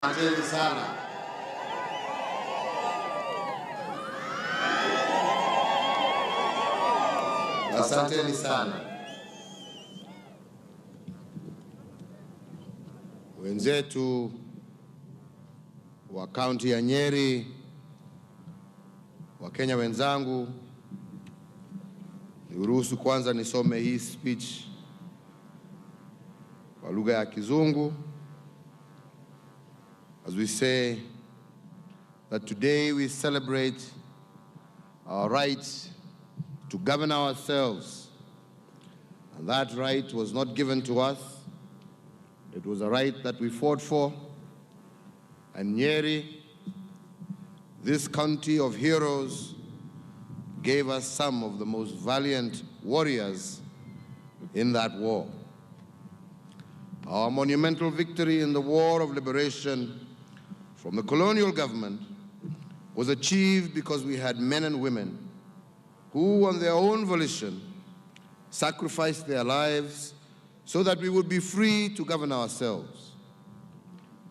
Asanteni sana. Asanteni sana. Wenzetu wa kaunti ya Nyeri, Wakenya wenzangu, niruhusu kwanza nisome hii speech kwa lugha ya Kizungu. As we say that today we celebrate our right to govern ourselves, and that right was not given to us. It was a right that we fought for. And Nyeri, this county of heroes, gave us some of the most valiant warriors in that war. Our monumental victory in the War of Liberation from the colonial government was achieved because we had men and women who, on their own volition, sacrificed their lives so that we would be free to govern ourselves.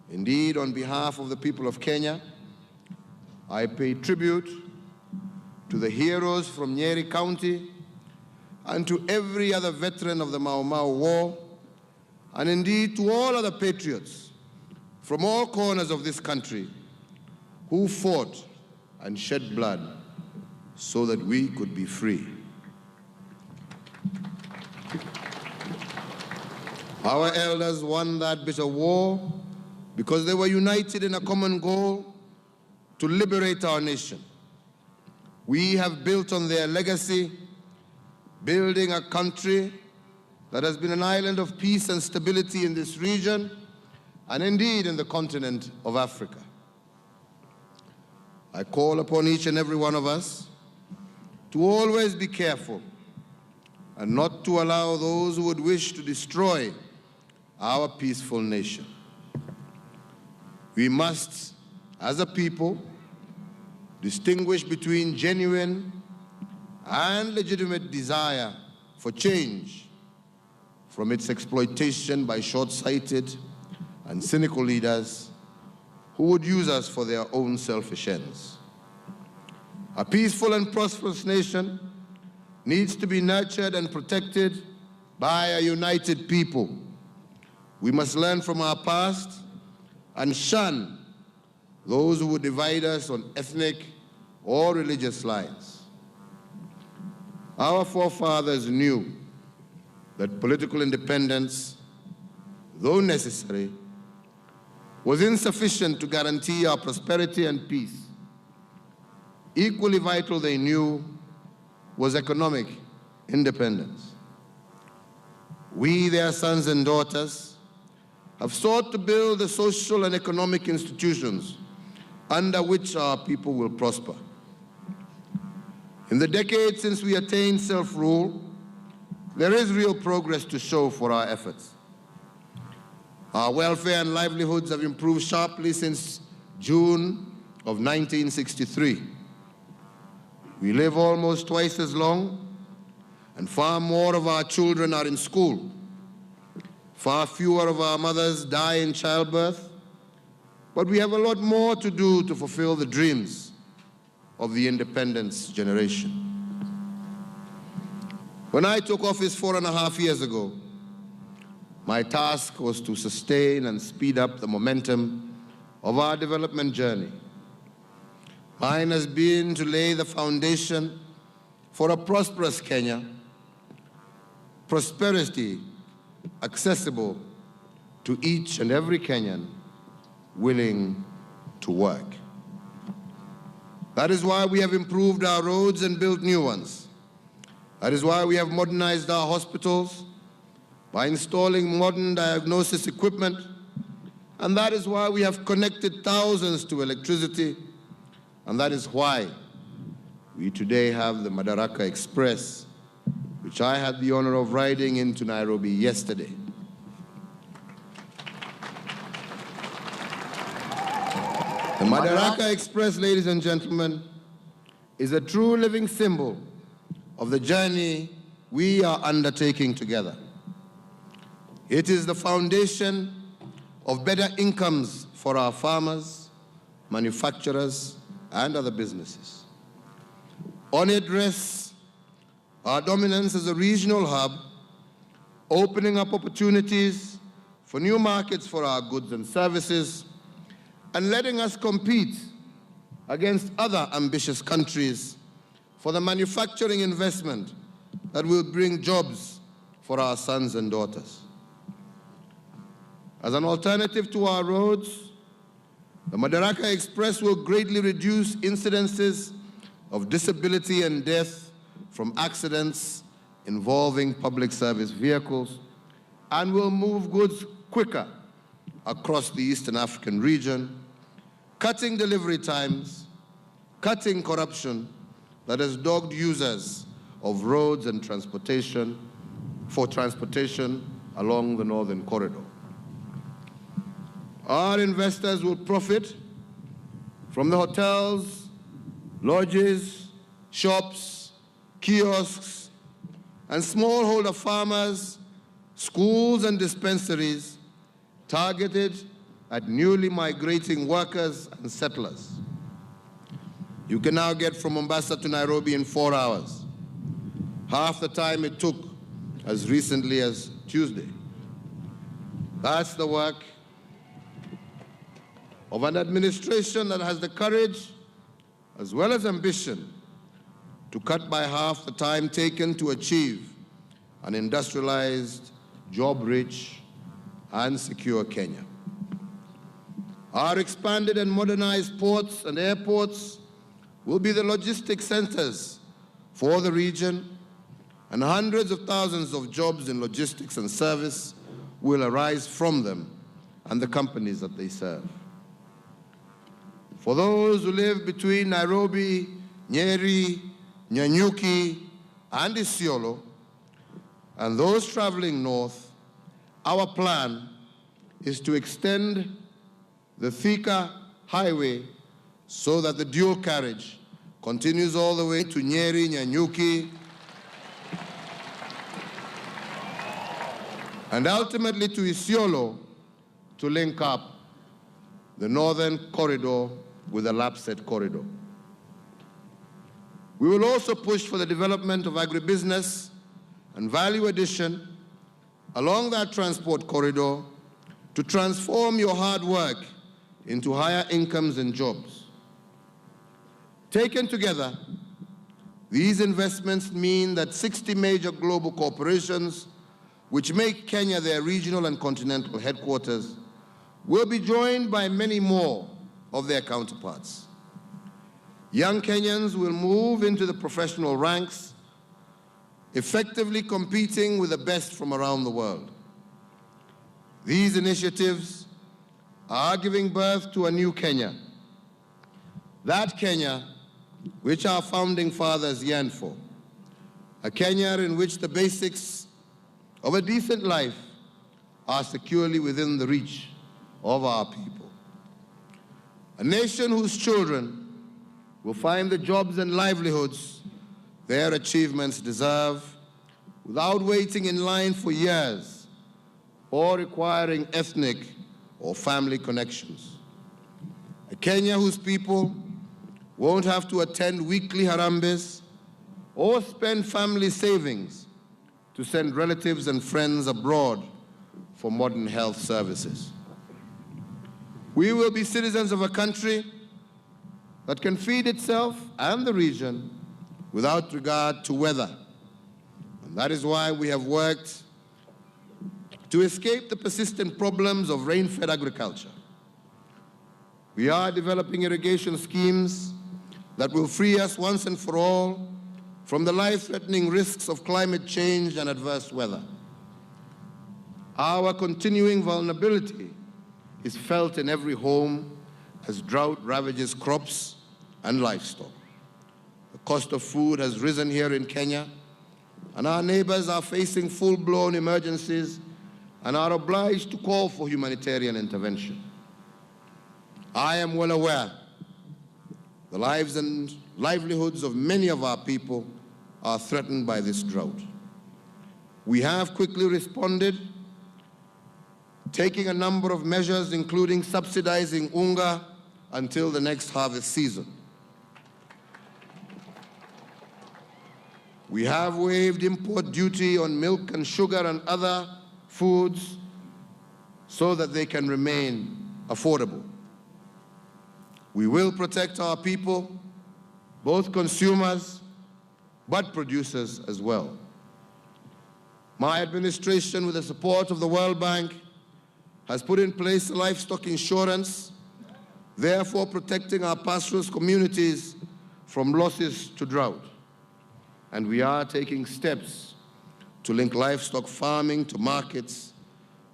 Indeed, on behalf of the people of Kenya, I pay tribute to the heroes from Nyeri County and to every other veteran of the Mau Mau War, and indeed to all other patriots from all corners of this country who fought and shed blood so that we could be free. Our elders won that bitter war because they were united in a common goal to liberate our nation. We have built on their legacy, building a country that has been an island of peace and stability in this region, and indeed in the continent of Africa. I call upon each and every one of us to always be careful and not to allow those who would wish to destroy our peaceful nation. We must, as a people, distinguish between genuine and legitimate desire for change from its exploitation by short-sighted and cynical leaders who would use us for their own selfish ends. A peaceful and prosperous nation needs to be nurtured and protected by a united people. We must learn from our past and shun those who would divide us on ethnic or religious lines. Our forefathers knew that political independence, though necessary, was insufficient to guarantee our prosperity and peace. Equally vital, they knew, was economic independence. We, their sons and daughters, have sought to build the social and economic institutions under which our people will prosper. In the decades since we attained self-rule, there is real progress to show for our efforts. Our welfare and livelihoods have improved sharply since June of 1963. We live almost twice as long, and far more of our children are in school. Far fewer of our mothers die in childbirth, but we have a lot more to do to fulfill the dreams of the independence generation. When I took office 4.5 years ago, my task was to sustain and speed up the momentum of our development journey. Mine has been to lay the foundation for a prosperous Kenya, prosperity accessible to each and every Kenyan willing to work. That is why we have improved our roads and built new ones. That is why we have modernized our hospitals by installing modern diagnosis equipment, and that is why we have connected thousands to electricity, and that is why we today have the Madaraka Express, which I had the honor of riding into Nairobi yesterday. The Madaraka Express, ladies and gentlemen, is a true living symbol of the journey we are undertaking together. It is the foundation of better incomes for for our farmers, manufacturers, and other businesses. On it rests our dominance as a regional hub, opening up opportunities for new markets for our goods and services, and letting us compete against other ambitious countries for the manufacturing investment that will bring jobs for our sons and daughters. As an alternative to our roads, the Madaraka Express will greatly reduce incidences of disability and death from accidents involving public service vehicles, and will move goods quicker across the Eastern African region, cutting delivery times, cutting corruption that has dogged users of roads and transportation along the Northern Corridor. Our investors will profit from the hotels, lodges, shops, kiosks, and smallholder farmers, schools and dispensaries targeted at newly migrating workers and settlers. You can now get from Mombasa to Nairobi in 4 hours, half the time it took as recently as Tuesday. That's the work of an administration that has the courage as well as ambition to cut by half the time taken to achieve an industrialized, job-rich, and secure Kenya. Our expanded and modernized ports and airports will be the logistic centers for the region, and hundreds of thousands of jobs in logistics and service will arise from them and the companies that they serve. For those who live between Nairobi, Nyeri, Nyanyuki, and Isiolo, and those traveling north, our plan is to extend the Thika Highway so that the dual carriage continues all the way to Nyeri, Nyanyuki, and ultimately to Isiolo to link up the Northern Corridor with the Lapsset Corridor. We will also push for the development of agribusiness and value addition along that transport corridor to transform your hard work into higher incomes and jobs. Taken together, these investments mean that 60 major global corporations, which make Kenya their regional and continental headquarters, will be joined by many more of their counterparts. Young Kenyans will move into the professional ranks, effectively competing with the best from around the world. These initiatives are giving birth to a new Kenya, that Kenya which our founding fathers yearned for, a Kenya in which the basics of a decent life are securely within the reach of our people. A nation whose children will find the jobs and livelihoods their achievements deserve without waiting in line for years or requiring ethnic or family connections. A Kenya whose people won't have to attend weekly harambes or spend family savings to send relatives and friends abroad for modern health services. We will be citizens of a country that can feed itself and the region without regard to weather. And that is why we have worked to escape the persistent problems of rain-fed agriculture. We are developing irrigation schemes that will free us once and for all from the life-threatening risks of climate change and adverse weather. Our continuing vulnerability is felt in every home as drought ravages crops and livestock. The cost of food has risen here in Kenya, and our neighbors are facing full-blown emergencies and are obliged to call for humanitarian intervention. I am well aware the lives and livelihoods of many of our people are threatened by this drought. We have quickly responded taking a number of measures, including subsidizing unga until the next harvest season. We have waived import duty on milk and sugar and other foods so that they can remain affordable. We will protect our people, both consumers, but producers as well. My administration, with the support of the World Bank, has put in place livestock insurance, therefore protecting our pastoralist communities from losses to drought. And we are taking steps to link livestock farming to markets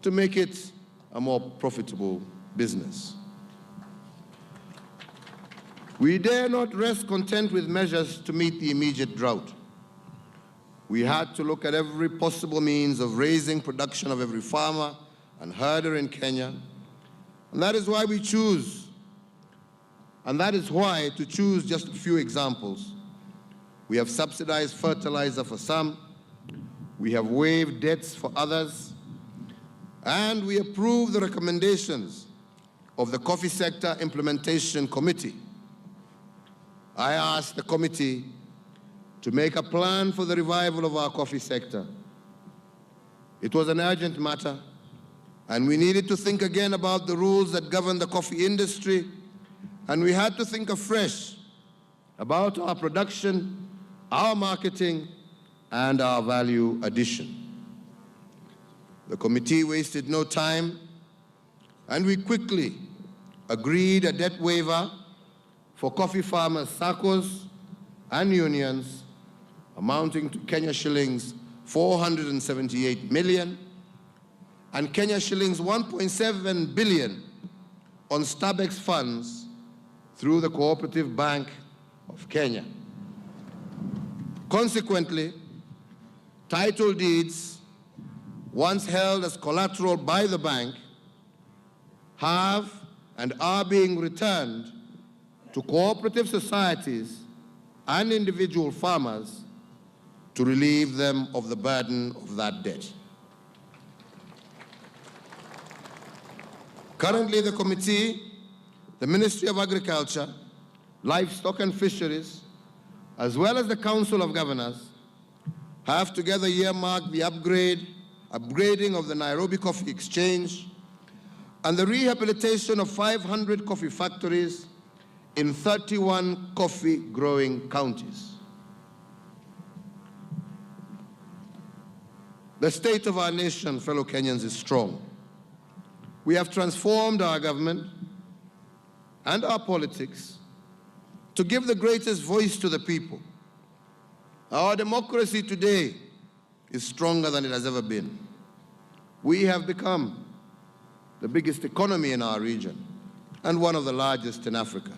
to make it a more profitable business. We dare not rest content with measures to meet the immediate drought. We had to look at every possible means of raising production of every farmer and herder in Kenya. And that is why to choose just a few examples, we have subsidized fertilizer for some, we have waived debts for others, and we approved the recommendations of the Coffee Sector Implementation Committee. I asked the committee to make a plan for the revival of our coffee sector. It was an urgent matter, and we needed to think again about the rules that govern the coffee industry, and we had to think afresh about our production, our marketing, and our value addition. The committee wasted no time, and we quickly agreed a debt waiver for coffee farmers, SACCOs, and unions amounting to Kenya shillings 478 million and Kenya shillings 1.7 billion on Starbucks funds through the Cooperative Bank of Kenya. Consequently, title deeds, once held as collateral by the bank, have and are being returned to cooperative societies and individual farmers to relieve them of the burden of that debt. Currently, the committee, the Ministry of Agriculture, Livestock and Fisheries, as well as the Council of Governors, have together earmarked the upgrading of the Nairobi Coffee Exchange and the rehabilitation of 500 coffee factories in 31 coffee-growing counties. The state of our nation, fellow Kenyans, is strong. We have transformed our government and our politics to give the greatest voice to the people. Our democracy today is stronger than it has ever been. We have become the biggest economy in our region and one of the largest in Africa.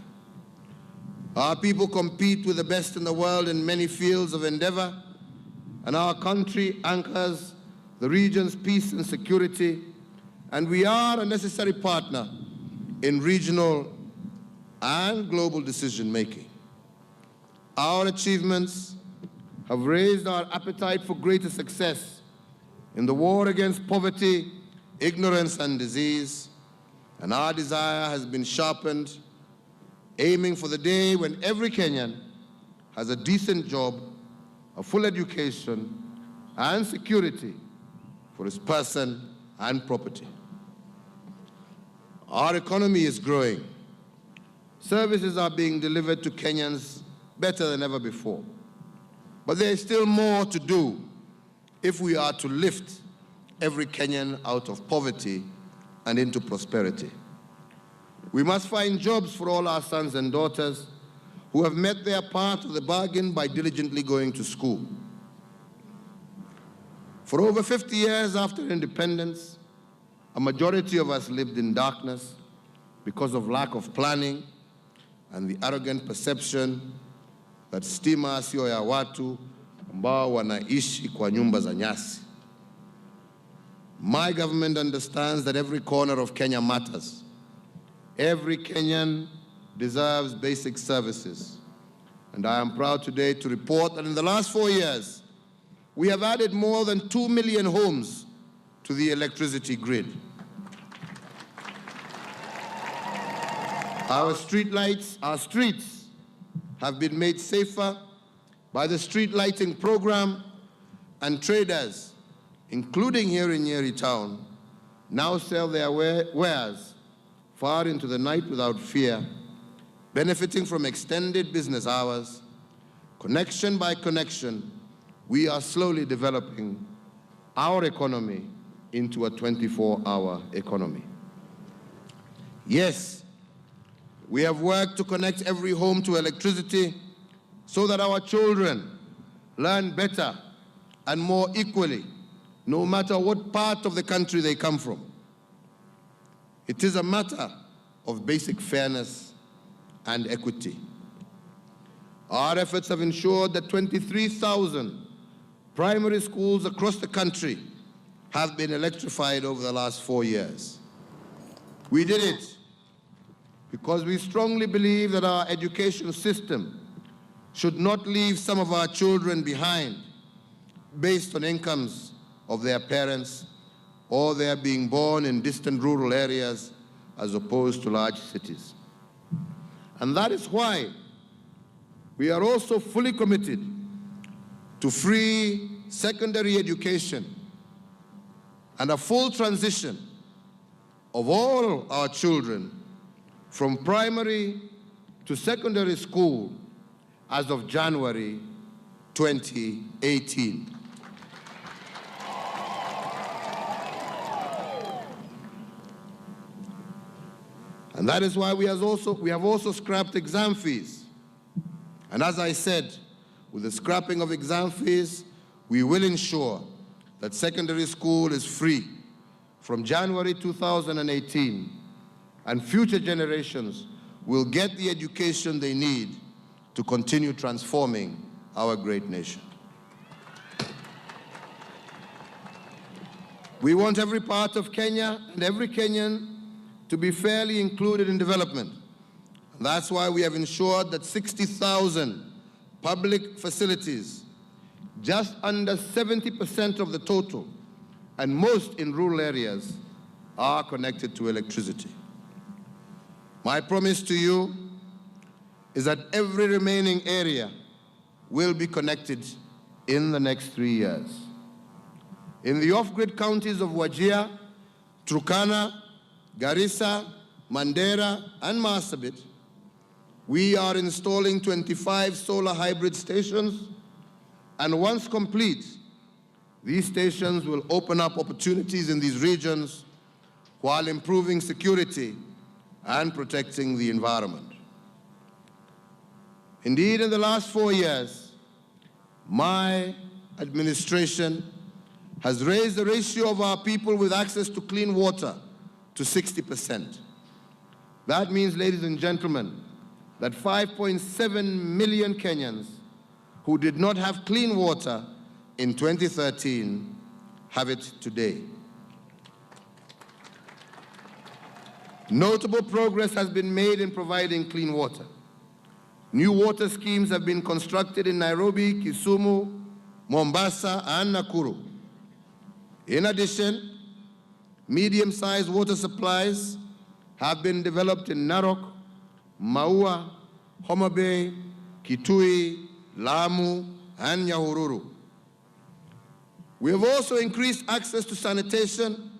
Our people compete with the best in the world in many fields of endeavor, and our country anchors the region's peace and security, and we are a necessary partner in regional and global decision-making. Our achievements have raised our appetite for greater success in the war against poverty, ignorance, and disease, and our desire has been sharpened, aiming for the day when every Kenyan has a decent job, a full education, and security for his person and property. Our economy is growing. Services are being delivered to Kenyans better than ever before. But there is still more to do if we are to lift every Kenyan out of poverty and into prosperity. We must find jobs for all our sons and daughters who have met their part of the bargain by diligently going to school. For over 50 years after independence, a majority of us lived in darkness because of lack of planning and the arrogant perception that stima sio ya watu ambao wanaishi kwa nyumba za nyasi. My government understands that every corner of Kenya matters. Every Kenyan deserves basic services. And I am proud today to report that in the last 4 years, we have added more than 2 million homes to the electricity grid. Our streets have been made safer by the street lighting program, and traders, including here in Nyeri town, now sell their wares far into the night without fear, benefiting from extended business hours. Connection by connection, we are slowly developing our economy into a 24-hour economy. Yes, we have worked to connect every home to electricity so that our children learn better and more equally, no matter what part of the country they come from. It is a matter of basic fairness and equity. Our efforts have ensured that 23,000 primary schools across the country have been electrified over the last 4 years. We did it because we strongly believe that our education system should not leave some of our children behind based on incomes of their parents or their being born in distant rural areas as opposed to large cities. And that is why we are also fully committed to free secondary education and a full transition of all our children from primary to secondary school as of January 2018. And that is why we have also scrapped exam fees. And as I said, with the scrapping of exam fees, we will ensure that secondary school is free from January 2018, and future generations will get the education they need to continue transforming our great nation. We want every part of Kenya and every Kenyan to be fairly included in development. And that's why we have ensured that 60,000 public facilities, just under 70% of the total, and most in rural areas, are connected to electricity. My promise to you is that every remaining area will be connected in the next 3 years. In the off-grid counties of Wajir, Turkana, Garissa, Mandera, and Marsabit, we are installing 25 solar hybrid stations, and once complete, these stations will open up opportunities in these regions while improving security and protecting the environment. Indeed, in the last 4 years, my administration has raised the ratio of our people with access to clean water to 60%. That means, ladies and gentlemen, that 5.7 million Kenyans who did not have clean water in 2013 have it today. Notable progress has been made in providing clean water. New water schemes have been constructed in Nairobi, Kisumu, Mombasa, and Nakuru. In addition, medium-sized water supplies have been developed in Narok, Maua, Homa Bay, Kitui, Lamu, and Nyahururu. We have also increased access to sanitation,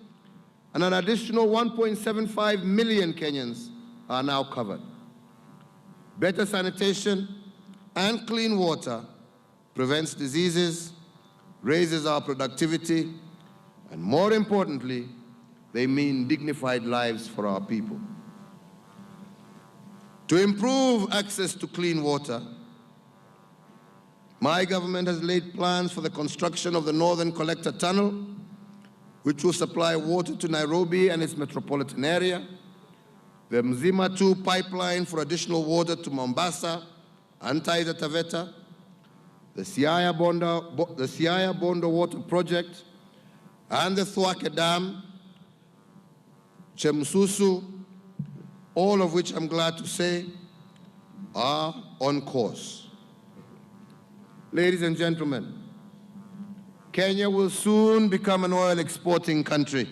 and an additional 1.75 million Kenyans are now covered. Better sanitation and clean water prevents diseases, raises our productivity, and more importantly, they mean dignified lives for our people. To improve access to clean water, my government has laid plans for the construction of the Northern Collector Tunnel, which will supply water to Nairobi and its metropolitan area, the Mzima 2 pipeline for additional water to Mombasa and Taita Taveta, the Siaya Bondo Water Project, and the Thwake Dam, Chemsusu, all of which I'm glad to say are on course. Ladies and gentlemen, Kenya will soon become an oil exporting country.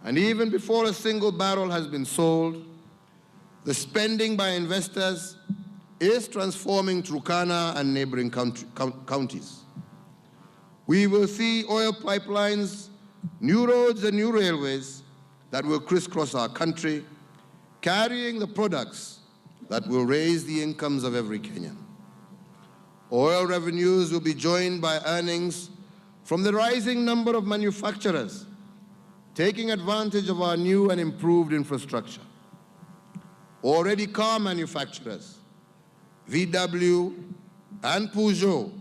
And even before a single barrel has been sold, The spending by investors is transforming Turkana and neighboring counties. We will see oil pipelines, new roads and new railways that will crisscross our country, carrying the products that will raise the incomes of every Kenyan. Oil revenues will be joined by earnings from the rising number of manufacturers taking advantage of our new and improved infrastructure. Already car manufacturers, VW and Peugeot,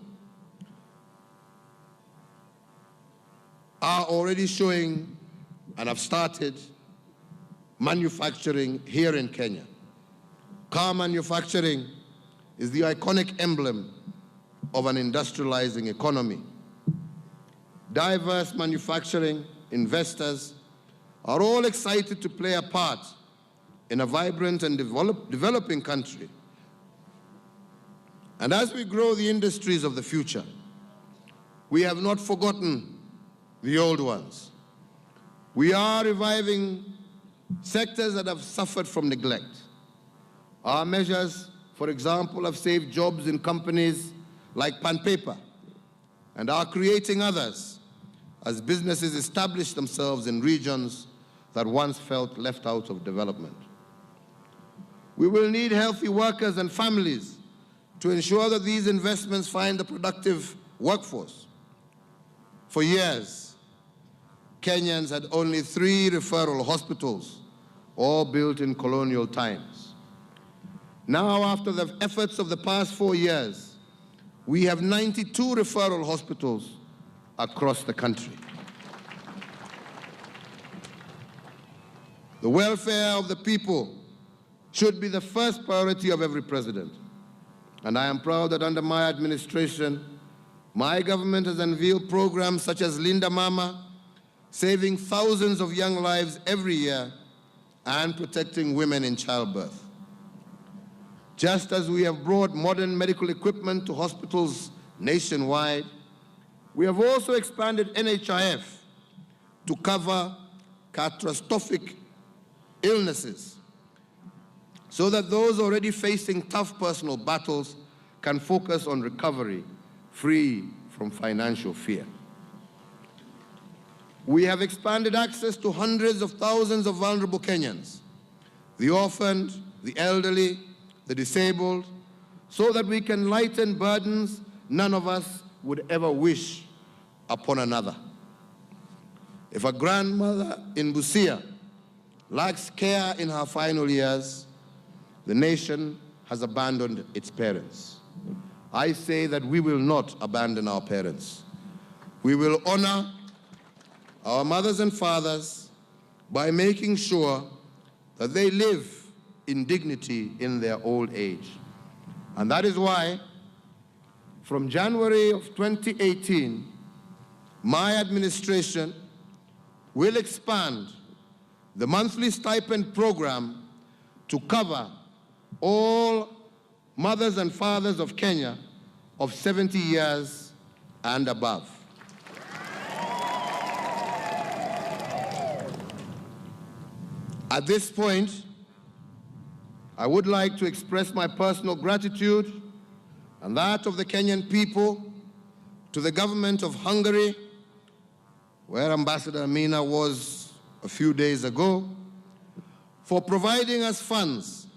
are already showing and have started manufacturing here in Kenya. Car manufacturing is the iconic emblem of an industrializing economy. Diverse manufacturing investors are all excited to play a part in a vibrant and developing country. And as we grow the industries of the future, we have not forgotten the old ones. We are reviving sectors that have suffered from neglect. Our measures, for example, have saved jobs in companies like Pan Paper and are creating others as businesses establish themselves in regions that once felt left out of development. We will need healthy workers and families to ensure that these investments find a productive workforce. For years, Kenyans had only 3 referral hospitals, all built in colonial times. Now, after the efforts of the past 4 years, we have 92 referral hospitals across the country. The welfare of the people should be the first priority of every president. And I am proud that under my administration, my government has unveiled programs such as Linda Mama, saving thousands of young lives every year and protecting women in childbirth. Just as we have brought modern medical equipment to hospitals nationwide, we have also expanded NHIF to cover catastrophic illnesses so that those already facing tough personal battles can focus on recovery, free from financial fear. We have expanded access to hundreds of thousands of vulnerable Kenyans, the orphaned, the elderly, the disabled, so that we can lighten burdens none of us would ever wish upon another. If a grandmother in Busia lacks care in her final years, the nation has abandoned its parents. I say that we will not abandon our parents. We will honor our mothers and fathers by making sure that they live in dignity in their old age. And that is why, from January of 2018, my administration will expand the monthly stipend program to cover all mothers and fathers of Kenya of 70 years and above. At this point, I would like to express my personal gratitude and that of the Kenyan people to the government of Hungary, where Ambassador Amina was a few days ago, for providing us funds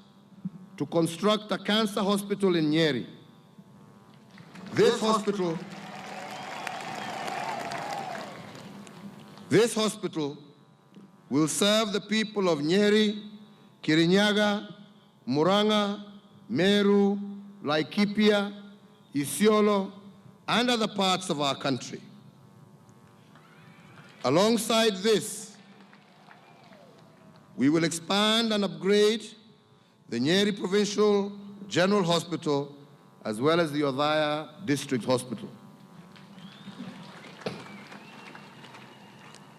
to construct a cancer hospital in Nyeri. This hospital will serve the people of Nyeri, Kirinyaga, Murang'a, Meru, Laikipia, Isiolo, and other parts of our country. Alongside this, we will expand and upgrade the Nyeri Provincial General Hospital as well as the Othaya District Hospital.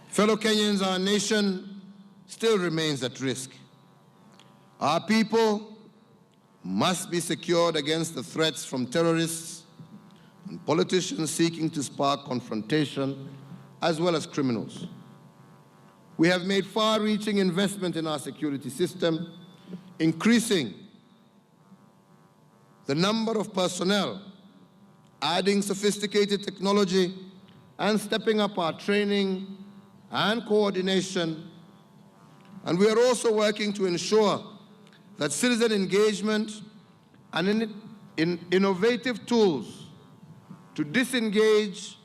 Fellow Kenyans, our nation still remains at risk. Our people must be secured against the threats from terrorists and politicians seeking to spark confrontation, as well as criminals. We have made far-reaching investment in our security system increasing the number of personnel, adding sophisticated technology, and stepping up our training and coordination. And we are also working to ensure that citizen engagement and innovative tools to disengage,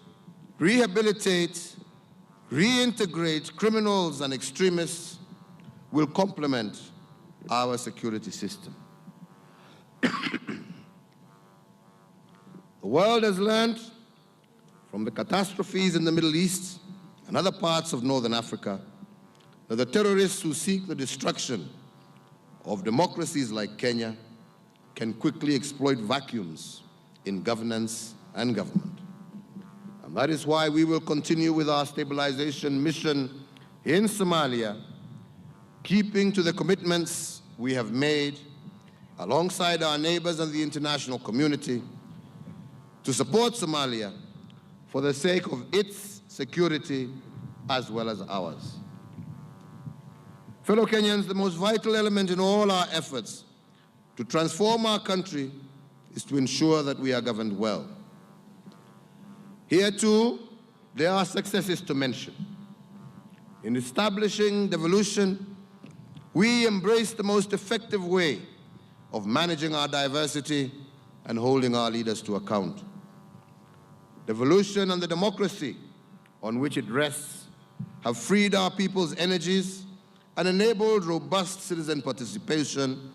rehabilitate, reintegrate criminals and extremists will complement our security system. The world has learned from the catastrophes in the Middle East and other parts of Northern Africa that the terrorists who seek the destruction of democracies like Kenya can quickly exploit vacuums in governance and government. And that is why we will continue with our stabilization mission in Somalia, keeping to the commitments we have made alongside our neighbors and the international community to support Somalia for the sake of its security as well as ours. Fellow Kenyans, the most vital element in all our efforts to transform our country is to ensure that we are governed well. Here too, there are successes to mention. In establishing devolution, we embrace the most effective way of managing our diversity and holding our leaders to account. Devolution and the democracy on which it rests have freed our people's energies and enabled robust citizen participation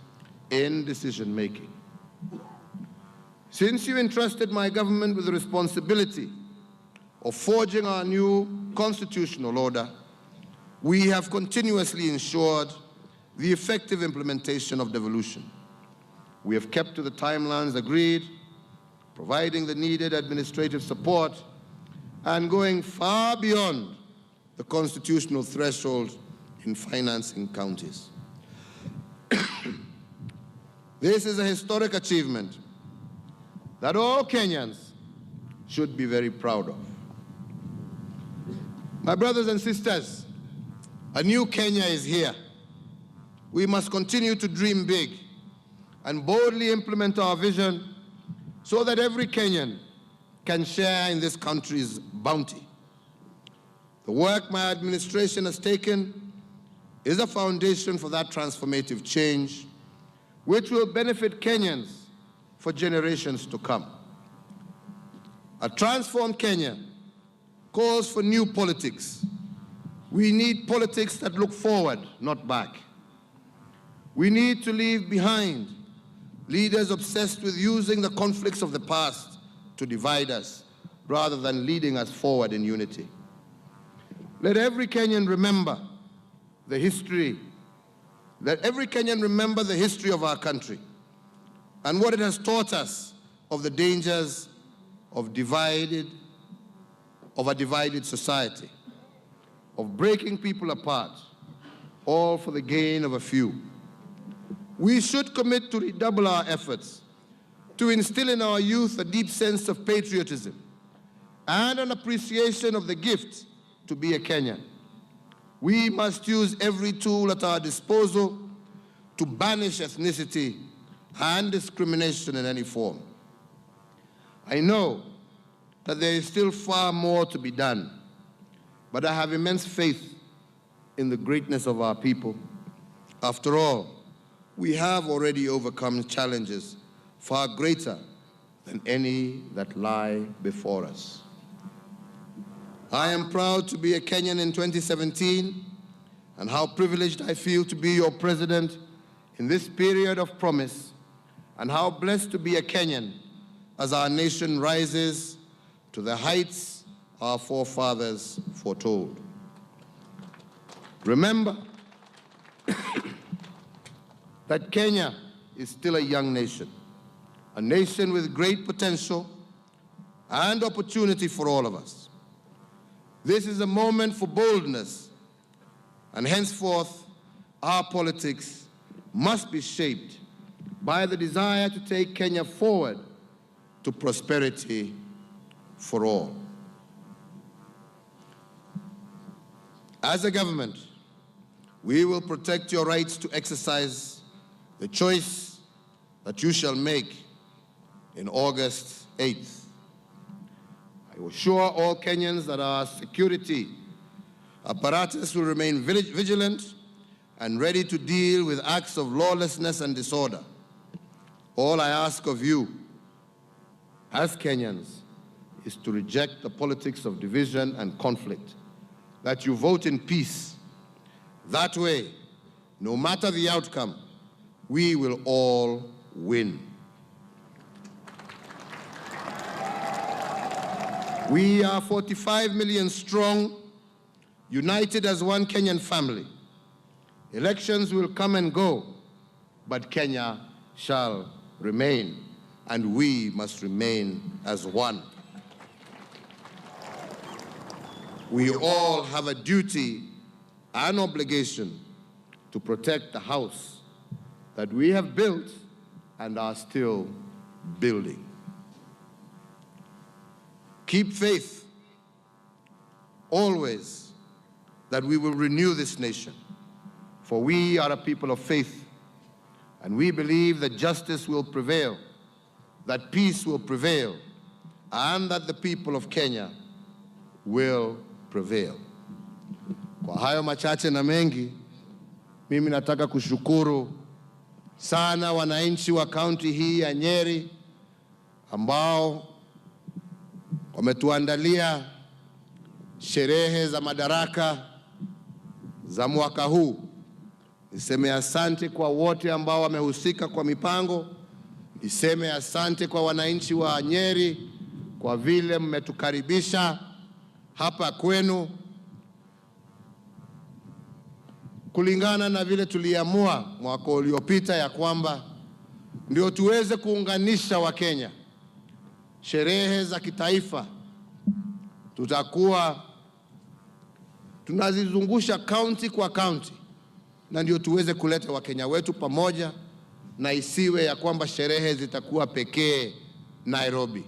in decision-making. Since you entrusted my government with the responsibility of forging our new constitutional order, we have continuously ensured the effective implementation of devolution. We have kept to the timelines agreed, providing the needed administrative support, and going far beyond the constitutional threshold in financing counties. This is a historic achievement that all Kenyans should be very proud of. My brothers and sisters, a new Kenya is here. We must continue to dream big and boldly implement our vision so that every Kenyan can share in this country's bounty. The work my administration has taken is a foundation for that transformative change, which will benefit Kenyans for generations to come. A transformed Kenya calls for new politics. We need politics that look forward, not back. We need to leave behind leaders obsessed with using the conflicts of the past to divide us, rather than leading us forward in unity. Let every Kenyan remember the history. Let every Kenyan remember the history of our country and what it has taught us of the dangers of a divided society, of breaking people apart, all for the gain of a few. We should commit to redouble our efforts to instill in our youth a deep sense of patriotism and an appreciation of the gift to be a Kenyan. We must use every tool at our disposal to banish ethnicity and discrimination in any form. I know that there is still far more to be done, but I have immense faith in the greatness of our people. After all, we have already overcome challenges far greater than any that lie before us. I am proud to be a Kenyan in 2017, and how privileged I feel to be your president in this period of promise, and how blessed to be a Kenyan as our nation rises to the heights our forefathers foretold. Remember that Kenya is still a young nation, a nation with great potential and opportunity for all of us. This is a moment for boldness, and henceforth our politics must be shaped by the desire to take Kenya forward to prosperity for all. As a government, we will protect your rights to exercise the choice that you shall make in August 8th. I assure all Kenyans that our security apparatus will remain vigilant and ready to deal with acts of lawlessness and disorder. All I ask of you as Kenyans is to reject the politics of division and conflict, that you vote in peace. That way, no matter the outcome, we will all win. We are 45 million strong, united as one Kenyan family. Elections will come and go, but Kenya shall remain, and we must remain as one. We all have a duty and obligation to protect the house that we have built and are still building. Keep faith always that we will renew this nation, for we are a people of faith, and we believe that justice will prevail, that peace will prevail, and that the people of Kenya will prevail. Kwa hayo machache na mengi, mimi nataka kushukuru sana wananchi wa kaunti hii ya Nyeri ambao wametuandalia sherehe za Madaraka za mwaka huu. Niseme asante kwa wote ambao wamehusika kwa mipango. Niseme asante kwa wananchi wa Nyeri kwa vile mmetukaribisha hapa kwenu. Kulingana na vile tuliamua mwaka uliopita ya kwamba ndio tuweze kuunganisha Wakenya, sherehe za kitaifa tutakuwa tunazizungusha kaunti kwa kaunti, na ndio tuweze kuleta Wakenya wetu pamoja, na isiwe ya kwamba sherehe zitakuwa pekee Nairobi.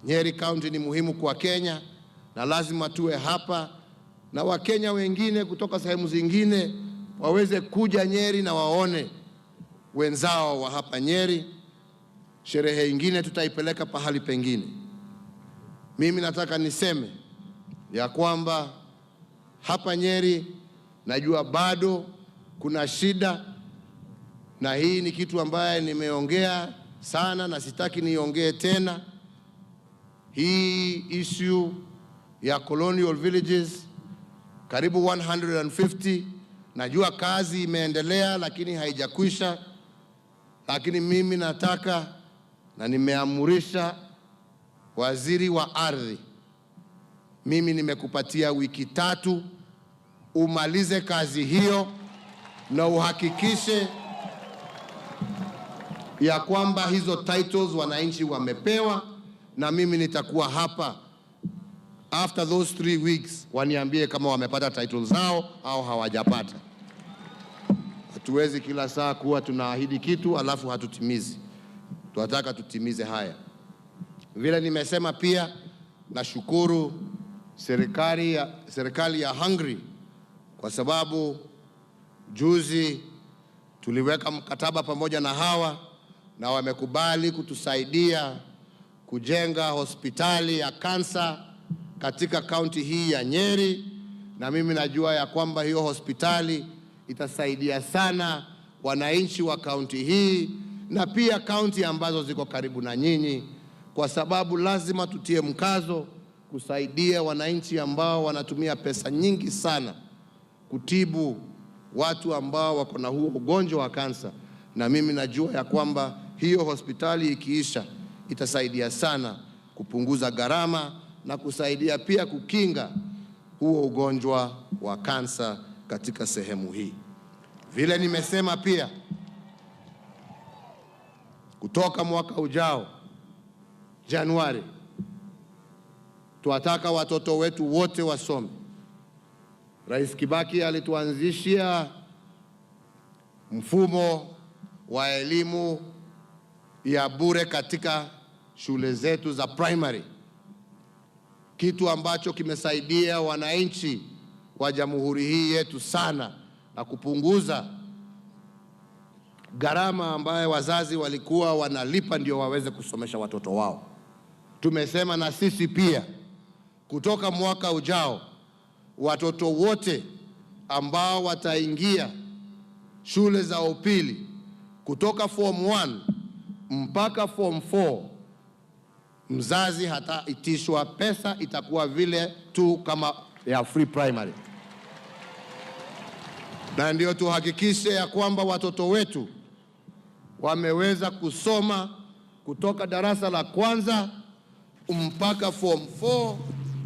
Nyeri County ni muhimu kwa Kenya na lazima tuwe hapa, na Wakenya wengine kutoka sehemu zingine waweze kuja Nyeri na waone wenzao wa hapa Nyeri. Sherehe ingine tutaipeleka pahali pengine. Mimi nataka niseme ya kwamba hapa Nyeri najua bado kuna shida, na hii ni kitu ambaye nimeongea sana na sitaki niongee tena. Hii issue ya colonial villages karibu 150, najua kazi imeendelea lakini haijakwisha, lakini mimi nataka na nimeamurisha waziri wa ardhi, mimi nimekupatia wiki 3 umalize kazi hiyo na uhakikishe ya kwamba hizo titles wananchi wamepewa, na mimi nitakuwa hapa after those 3 weeks waniambie kama wamepata titles zao au hawajapata. Hatuwezi kila saa kuwa tunaahidi kitu alafu hatutimizi. Tunataka tutimize haya. Vile nimesema pia, nashukuru serikali ya Hungary kwa sababu juzi tuliweka mkataba pamoja na hawa na wamekubali kutusaidia kujenga hospitali ya kansa katika kaunti hii ya Nyeri, na mimi najua ya kwamba hiyo hospitali itasaidia sana wananchi wa kaunti hii na pia kaunti ambazo ziko karibu na nyinyi, kwa sababu lazima tutie mkazo kusaidia wananchi ambao wanatumia pesa nyingi sana kutibu watu ambao wako na huo ugonjwa wa kansa. Na mimi najua ya kwamba hiyo hospitali ikiisha itasaidia sana kupunguza gharama na kusaidia pia kukinga huo ugonjwa wa kansa katika sehemu hii. Vile nimesema pia, kutoka mwaka ujao Januari, tuwataka watoto wetu wote wasome. Rais Kibaki alituanzishia mfumo wa elimu ya bure katika shule zetu za primary, kitu ambacho kimesaidia wananchi wa jamhuri hii yetu sana na kupunguza gharama ambayo wazazi walikuwa wanalipa ndio waweze kusomesha watoto wao. Tumesema na sisi pia kutoka mwaka ujao watoto wote ambao wataingia shule za upili kutoka form 1 mpaka form 4, mzazi hataitishwa pesa, itakuwa vile tu kama ya free primary. Na ndio tuhakikishe ya kwamba watoto wetu wameweza kusoma kutoka darasa la kwanza mpaka form 4,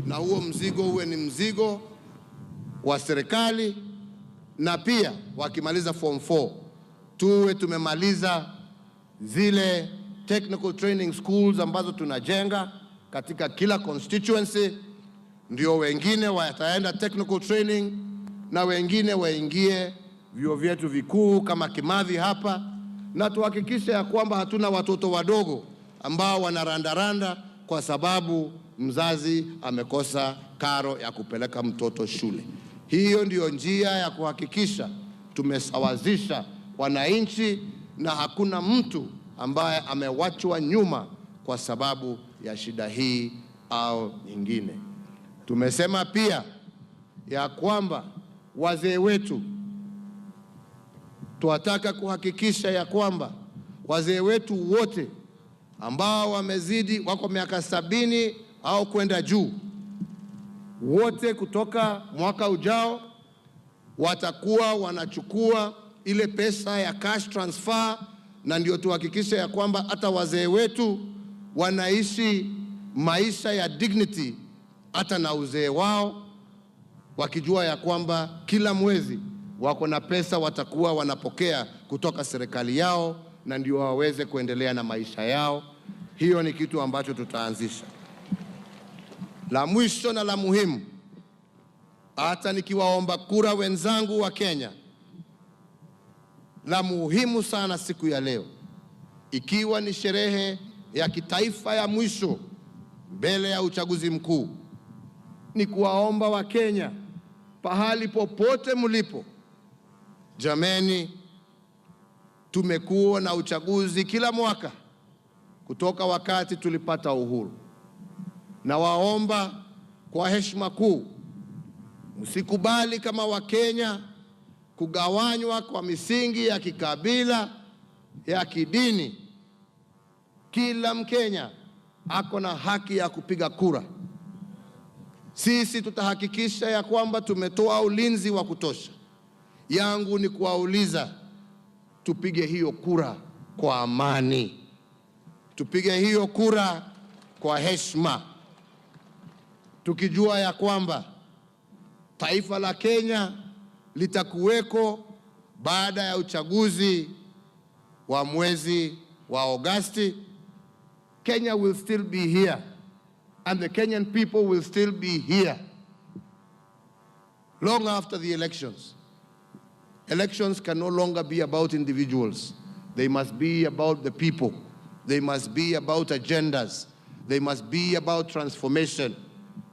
na huo mzigo uwe ni mzigo wa serikali, na pia wakimaliza form 4 tuwe tumemaliza zile technical training schools ambazo tunajenga katika kila constituency, ndio wengine wataenda technical training na wengine waingie vyuo vyetu vikuu kama Kimathi hapa, na tuhakikishe ya kwamba hatuna watoto wadogo ambao wanarandaranda kwa sababu mzazi amekosa karo ya kupeleka mtoto shule. Hiyo ndiyo njia ya kuhakikisha tumesawazisha wananchi na hakuna mtu ambaye amewachwa nyuma kwa sababu ya shida hii au nyingine. Tumesema pia ya kwamba wazee wetu, tunataka kuhakikisha ya kwamba wazee wetu wote ambao wamezidi wako miaka 70 au kwenda juu, wote kutoka mwaka ujao watakuwa wanachukua ile pesa ya cash transfer, na ndio tuhakikishe ya kwamba hata wazee wetu wanaishi maisha ya dignity hata na uzee wao, wakijua ya kwamba kila mwezi wako na pesa watakuwa wanapokea kutoka serikali yao, na ndio waweze kuendelea na maisha yao. Hiyo ni kitu ambacho tutaanzisha. La mwisho na la muhimu, hata nikiwaomba kura wenzangu wa Kenya, la muhimu sana siku ya leo, ikiwa ni sherehe ya kitaifa ya mwisho mbele ya uchaguzi mkuu, ni kuwaomba wa Kenya pahali popote mlipo, jameni, tumekuwa na uchaguzi kila mwaka kutoka wakati tulipata uhuru, na waomba kwa heshima kuu msikubali kama Wakenya kugawanywa kwa misingi ya kikabila, ya kidini. Kila Mkenya ako na haki ya kupiga kura. Sisi tutahakikisha ya kwamba tumetoa ulinzi wa kutosha. Yangu ni kuwauliza, tupige hiyo kura kwa amani, tupige hiyo kura kwa heshima, tukijua ya kwamba taifa la Kenya litakuweko baada ya uchaguzi wa mwezi wa Agosti. Kenya will still be here, and the Kenyan people will still be here long after the elections. Elections can no longer be about individuals. They must be about the people. They must be about agendas. They must be about transformation,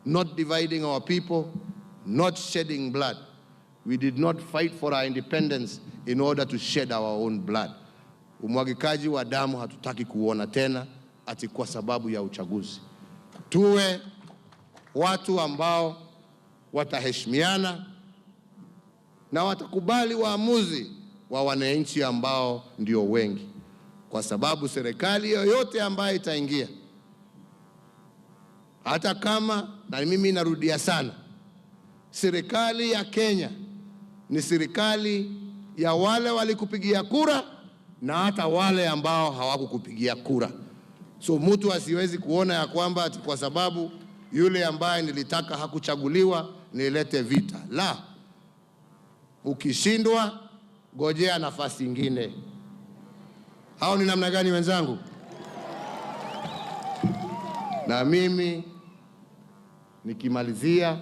not dividing our people, not shedding blood. We did not fight for our independence in order to shed our own blood. Umwagikaji wa damu hatutaki kuona tena ati kwa sababu ya uchaguzi. Tuwe watu ambao wataheshimiana na watakubali waamuzi wa wananchi ambao ndio wengi, kwa sababu serikali yoyote ambayo itaingia, hata kama, na mimi narudia sana, serikali ya Kenya ni serikali ya wale walikupigia kura na hata wale ambao hawakukupigia kura. So mtu asiwezi kuona ya kwamba ati kwa sababu yule ambaye nilitaka hakuchaguliwa nilete vita. La, ukishindwa ngojea nafasi nyingine. Hao ni namna gani wenzangu? Na mimi nikimalizia,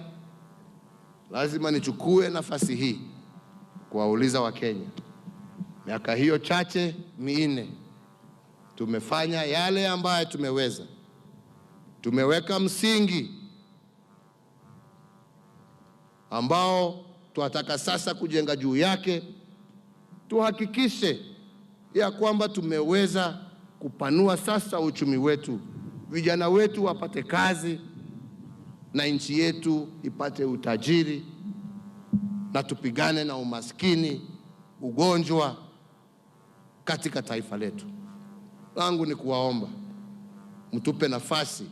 lazima nichukue nafasi hii kuwauliza Wakenya, miaka hiyo chache minne tumefanya yale ambayo tumeweza. Tumeweka msingi ambao tunataka sasa kujenga juu yake. Tuhakikishe ya kwamba tumeweza kupanua sasa uchumi wetu, vijana wetu wapate kazi na nchi yetu ipate utajiri, na tupigane na umaskini, ugonjwa katika taifa letu. Langu ni kuwaomba mtupe nafasi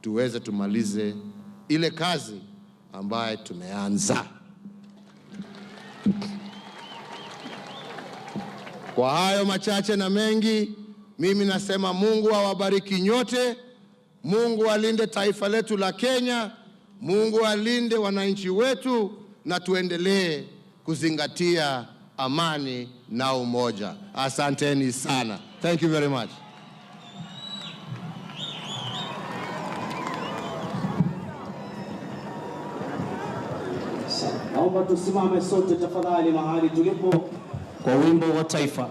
tuweze tumalize ile kazi ambaye tumeanza. Kwa hayo machache na mengi, mimi nasema Mungu awabariki nyote. Mungu alinde taifa letu la Kenya. Mungu alinde wananchi wetu, na tuendelee kuzingatia amani na umoja. Asanteni sana. Thank you very much. Naomba tusimame sote tafadhali mahali tulipo kwa wimbo wa taifa.